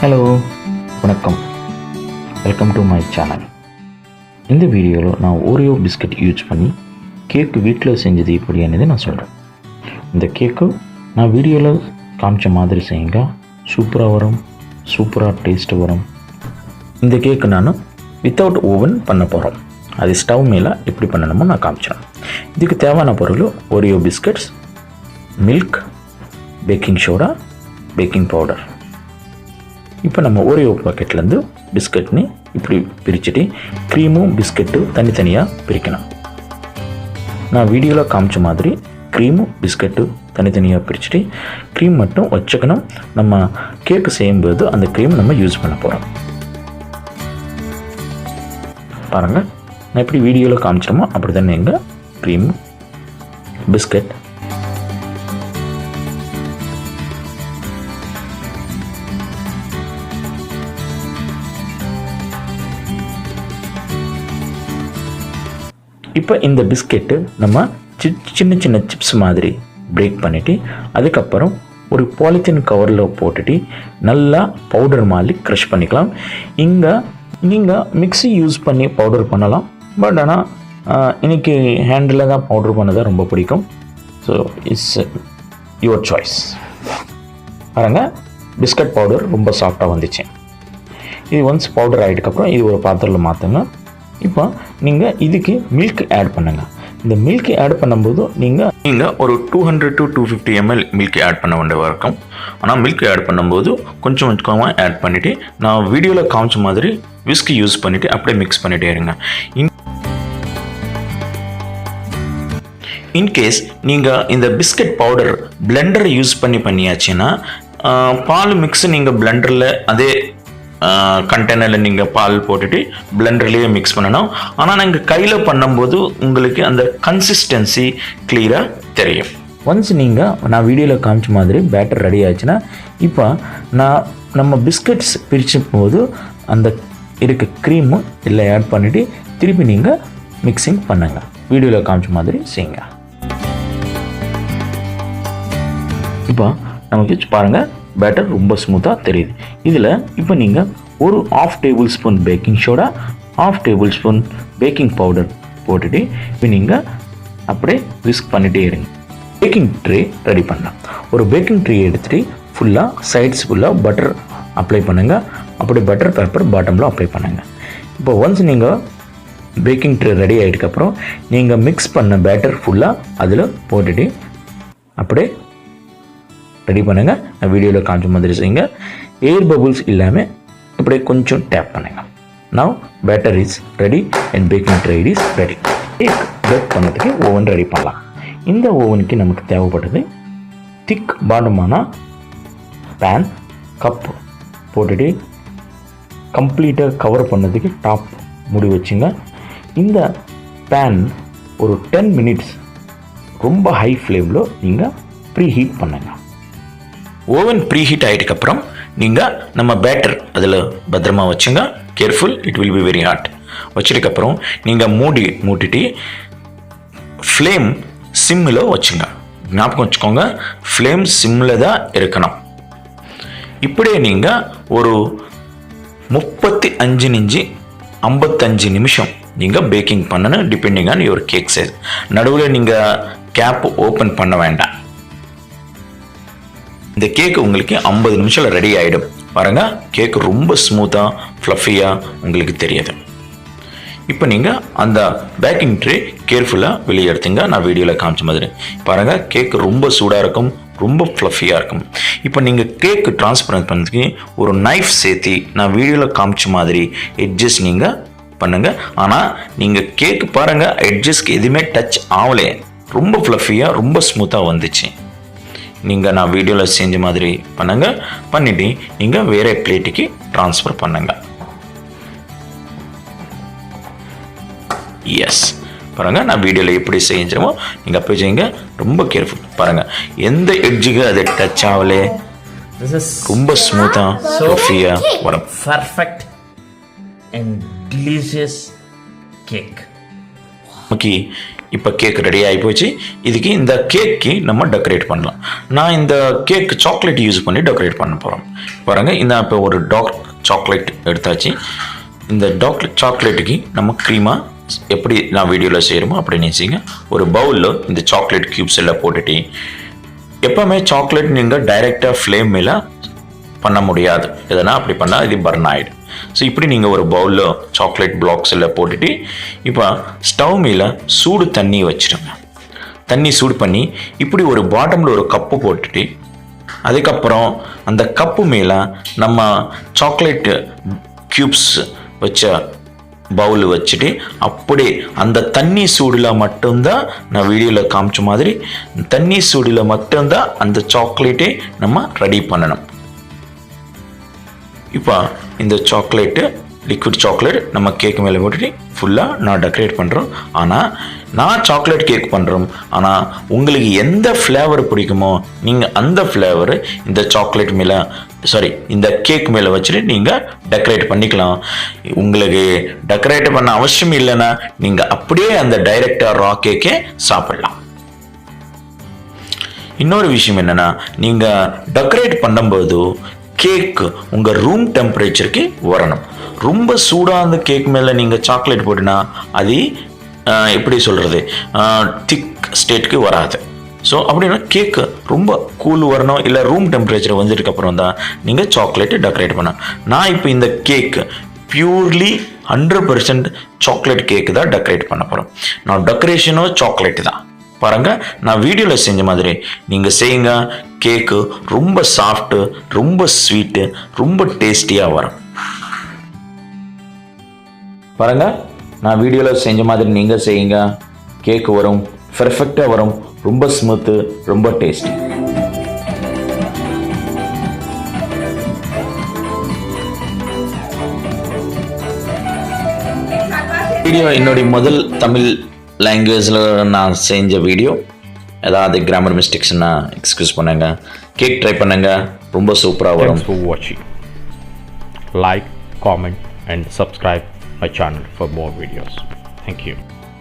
Hello வணக்கம், welcome to my channel. இந்த வீடியோவில் நான் ஓரியோ பிஸ்கட் யூஸ் பண்ணி கேக்கு வீட்டில் செஞ்சது எப்படி என்னது நான் சொல்கிறேன். இந்த கேக்கு நான் வீடியோவில் காமிச்ச மாதிரி செய்யுங்க, சூப்பராக வரும், சூப்பராக டேஸ்ட்டு வரும். இந்த கேக்கு நான் வித்தவுட் ஓவன் பண்ண போகிறோம். அது ஸ்டவ் மேலே எப்படி பண்ணணுமோ நான் காமிச்சிடறேன். இதுக்கு தேவையான பொருள் Oreo biscuits, milk, baking soda, baking powder. இப்போ நம்ம ஓரியோ பாக்கெட்லேருந்து பிஸ்கட்னு இப்படி பிரிச்சுட்டு க்ரீமும் பிஸ்கட்டும் தனித்தனியாக பிரிக்கணும். நான் வீடியோவில் காமிச்ச மாதிரி க்ரீமும் பிஸ்கட்டும் தனித்தனியாக பிரிச்சுட்டு க்ரீம் மட்டும் வச்சுக்கணும். நம்ம கேக்கு செய்யும்போது அந்த க்ரீம் நம்ம யூஸ் பண்ண போகிறோம். பாருங்கள், நான் எப்படி வீடியோவில் காமிச்சோமோ அப்படி தானே எங்கள் க்ரீம் பிஸ்கட் இப்போ இந்த பிஸ்கெட்டு நம்ம சின்ன சின்ன சிப்ஸ் மாதிரி பிரேக் பண்ணிவிட்டு அதுக்கப்புறம் ஒரு பாலித்தீன் கவரில் போட்டுட்டு நல்லா பவுடர் மாதிரி க்ரஷ் பண்ணிக்கலாம். இங்கே நீங்கள் மிக்ஸி யூஸ் பண்ணி பவுடர் பண்ணலாம், பட் ஆனால் இன்றைக்கி ஹேண்டில் தான் பவுடர் பண்ணதான் ரொம்ப பிடிக்கும். So it's your choice. பாருங்க, பிஸ்கட் பவுடர் ரொம்ப சாஃப்டாக வந்துச்சு. இது ஒன்ஸ் பவுடர் ஆகிட்டுக்கப்புறம் இது ஒரு பாத்திரத்தில் மாற்றுங்க. இப்போ நீங்கள் இதுக்கு மில்க் ஆட் பண்ணுங்கள். இந்த மில்க் ஆட் பண்ணும்போது நீங்கள் ஒரு 200 to 250 ml மில்க் ஆட் பண்ண வேண்டிய இருக்கும். ஆனால் மில்க் ஆட் பண்ணும்போது கொஞ்சம் கொஞ்சமாக ஆட் பண்ணிவிட்டு நான் வீடியோவில் காமிச்ச மாதிரி விஸ்க் யூஸ் பண்ணிவிட்டு அப்படியே மிக்ஸ் பண்ணிகிட்டே இருங்க. இன்கேஸ் நீங்கள் இந்த பிஸ்கட் பவுடர் பிளெண்டர் யூஸ் பண்ணியாச்சுன்னா பால் மிக்ஸ் நீங்கள் பிளெண்டரில் அதே கண்டெய்னரில் நீங்கள் பால் போட்டுட்டு பிளெண்டர்லேயே மிக்ஸ் பண்ணணும். ஆனால் நாங்கள் கையில் பண்ணும்போது உங்களுக்கு அந்த கன்சிஸ்டன்சி கிளியராக தெரியும். ஒன்ஸ் நான் வீடியோவில் காமிச்ச மாதிரி பேட்டர் ரெடி ஆச்சுன்னா இப்போ நம்ம பிஸ்கட்ஸ் பிரிச்சும் போது அந்த இருக்க க்ரீமும் எல்லாம் ஆட் பண்ணிவிட்டு திருப்பி நீங்கள் மிக்சிங் பண்ணுங்கள். வீடியோவில் காமிச்ச மாதிரி செய்யுங்க. இப்போ நமக்கு பாருங்கள், பேட்டர் ரொம்ப ஸ்மூத்தாக தெரியுது. இதில் இப்போ நீங்கள் ஒரு 1/2 table spoon baking soda, 1/2 table spoon baking powder போட்டுட்டு இப்போ நீங்கள் அப்படியே விஸ்க் பண்ணிகிட்டே இருங்க. பேக்கிங் ட்ரே ரெடி பண்ணலாம். ஒரு பேக்கிங் ட்ரே எடுத்துகிட்டு ஃபுல்லாக சைட்ஸ் ஃபுல்லாக பட்டர் அப்ளை பண்ணுங்கள். அப்படி பட்டர் பேப்பர் பாட்டமில் அப்ளை பண்ணுங்கள். இப்போ ஒன்ஸ் நீங்கள் பேக்கிங் ட்ரே ரெடி ஆகிட்டுக்கப்புறம் நீங்கள் மிக்ஸ் பண்ண பேட்டர் ஃபுல்லாக அதில் போட்டுட்டு அப்படியே ரெடி பண்ணுங்கள். நான் வீடியோவில் காமிச்ச மாதிரி செய்யுங்க. ஏர் பபுள்ஸ் இல்லாமல் இப்படியே கொஞ்சம் டேப் பண்ணுங்கள். Now batter is ready and baking tray is ready. Cake bake பண்ணதுக்கு ஓவன் ரெடி பண்ணலாம். இந்த ஓவனுக்கு நமக்கு தேவைப்பட்டது திக் பாட்டமான பேன், கப் போட்டுட்டு கம்ப்ளீட்டாக கவர் பண்ணதுக்கு டாப் மூடி வச்சுங்க. இந்த பேன் ஒரு 10 மினிட்ஸ் ரொம்ப ஹை ஃப்ளேமில் நீங்கள் ப்ரீ ஹீட் பண்ணுங்கள். ஓவன் ப்ரீ ஹீட் ஆகிட்டுக்கப்புறம் நீங்கள் நம்ம பேட்டர் அதில் பத்திரமா வச்சுங்க. Careful, it will be very hot. வச்சதுக்கப்புறம் நீங்கள் மூடிட்டு ஃப்ளேம் சிம்மில் வச்சுங்க. ஞாபகம் வச்சுக்கோங்க, ஃப்ளேம் சிம்மில் தான் இருக்கணும். இப்படியே நீங்கள் ஒரு 35 நிமிஷம் நீங்கள் பேக்கிங் பண்ணணும், depending on your cake size. நடுவில் நீங்கள் கேப் ஓப்பன் பண்ண வேண்டாம். இந்த கேக்கு உங்களுக்கு 50 நிமிஷத்தில் ரெடி ஆகிடும். பாருங்கள், கேக்கு ரொம்ப ஸ்மூத்தாக ஃப்ளஃபியாக உங்களுக்கு தெரியுது. இப்போ நீங்கள் அந்த பேக்கிங் ட்ரே கேர்ஃபுல்லாக வெளியே எடுத்துங்க. நான் வீடியோவில் காமிச்ச மாதிரி பாருங்கள், கேக்கு ரொம்ப சூடாக இருக்கும், ரொம்ப ஃப்ளஃபியாக இருக்கும். இப்போ நீங்கள் கேக்கு ட்ரான்ஸ்பரன்ட் பண்ணுறதுக்கு ஒரு நைஃப் சேர்த்து நான் வீடியோவில் காமிச்ச மாதிரி எட்ஜஸ் நீங்கள் பண்ணுங்கள். ஆனால் நீங்கள் கேக்கு பாருங்கள், எட்ஜஸ்க்கு எதுவுமே டச் ஆகலை, ரொம்ப ஃப்ளஃபியாக ரொம்ப ஸ்மூத்தாக வந்துச்சு. நீங்கள் நான் வீடியோவில் செஞ்ச மாதிரி பண்ணிவிட்டு நீங்கள் வேறு பிளேட்டுக்கு ட்ரான்ஸ்ஃபர் பண்ணுங்கள். எஸ், பாருங்கள், நான் வீடியோவில் எப்படி செஞ்சோமோ நீங்கள் அப்போ செய்யுங்க. ரொம்ப கேர்ஃபுல். பாருங்கள், எந்த எட்ஜுக்கு அது டச் ஆகலே, ரொம்ப ஸ்மூத்தாக ஃப்ளஃபியாக வரும். Perfect and delicious cake. நமக்கு இப்போ கேக் ரெடி ஆகி போச்சு. இதுக்கு இந்த கேக்கு நம்ம டெக்கரேட் பண்ணலாம். நான் இந்த கேக் சாக்லேட் யூஸ் பண்ணி டெக்கரேட் பண்ண போகிறோம். பாருங்கள், இந்த இப்போ ஒரு டார்க் சாக்லேட் எடுத்தாச்சு. இந்த டார்க் சாக்லேட்டுக்கு நம்ம க்ரீமாக எப்படி நான் வீடியோவில் செய்கிறோமோ அப்படி நினச்சிங்க. ஒரு பவுலில் இந்த சாக்லேட் க்யூப்ஸ் எல்லாம் போட்டுட்டு, எப்போவுமே சாக்லேட் நீங்கள் டைரெக்டாக ஃப்ளேம் மேலே பண்ண முடியாது. எதனா அப்படி பண்ணால் இது பர்ன் ஆகிடும். ஸோ இப்படி நீங்கள் ஒரு பவுலில் சாக்லேட் பிளாக்ஸ் எல்லாம் போட்டுட்டு, இப்போ ஸ்டவ் மேலே சூடு தண்ணி வச்சுடுங்க. தண்ணி சூடு பண்ணி இப்படி ஒரு பாட்டமில் ஒரு கப்பு போட்டுட்டு, அதுக்கப்புறம் அந்த கப்பு மேலே நம்ம சாக்லேட் க்யூப்ஸ் வச்ச பவுல் வச்சுட்டு, அப்படியே அந்த தண்ணி சூடில் மட்டும்தான் நான் வீடியோவில் காமிச்ச மாதிரி தண்ணி சூடில் மட்டும்தான் அந்த சாக்லேட்டே நம்ம ரெடி பண்ணணும். இப்போ இந்த சாக்லேட்டு லிக்விட் சாக்லேட் நம்ம கேக் மேலே போட்டுட்டு ஃபுல்லாக நான் டெக்கரேட் பண்ணுறோம். ஆனால் நான் சாக்லேட் கேக் பண்ணுறோம். ஆனால் உங்களுக்கு எந்த ஃப்ளேவர் பிடிக்குமோ நீங்கள் அந்த ஃப்ளேவர் இந்த சாக்லேட் மேலே இந்த கேக் மேலே வச்சுட்டு நீங்கள் டெக்கரேட் பண்ணிக்கலாம். உங்களுக்கு டெக்கரேட் பண்ண அவசியம் இல்லைன்னா நீங்கள் அப்படியே அந்த டைரெக்டாக ரா கேக்கே சாப்பிடலாம். இன்னொரு விஷயம் என்னென்னா, நீங்கள் டெக்கரேட் பண்ணும்போது கேக் உங்கள் ரூம் டெம்பரேச்சருக்கு வரணும். ரொம்ப சூடாக அந்த கேக் மேலே நீங்கள் சாக்லேட் போட்டினா அது எப்படி சொல்கிறது, திக் ஸ்டேட்டுக்கு வராது. ஸோ அப்படின்னா கேக்கு ரொம்ப கூல் வரணும். இல்லை ரூம் டெம்பரேச்சர் வந்ததுக்கப்புறம் தான் நீங்கள் சாக்லேட்டு டெக்கரேட் பண்ணணும். நான் இப்போ இந்த கேக்கு பியூர்லி 100% சாக்லேட் கேக்கு தான் டெக்கரேட் பண்ண போகிறோம். நான் டெக்கரேஷனும் சாக்லேட்டு தான். பாருங்க, நான் வீடியோவில் செஞ்ச மாதிரி நீங்கள் செய்யுங்க. கேக்கு ரொம்ப சாஃப்ட்டு, ரொம்ப ஸ்வீட்டு, ரொம்ப டேஸ்டியாக வரும். பாருங்க, நான் வீடியோவில் செஞ்ச மாதிரி நீங்கள் செய்யுங்க. கேக்கு வரும், பெர்ஃபெக்டாக வரும், ரொம்ப ஸ்மூத்து, ரொம்ப டேஸ்டி. வீடியோ என்னுடைய முதல் தமிழ் லாங்குவேஜில் நான் செஞ்ச வீடியோ. ஏதாவது கிராமர் மிஸ்டேக்ஸ்னா எக்ஸ்கியூஸ் பண்ணுங்க. கேக் ட்ரை பண்ணுங்க, ரொம்ப சூப்பராக வரும். Thanks for watching. Like, comment and subscribe my channel for more videos. Thank you.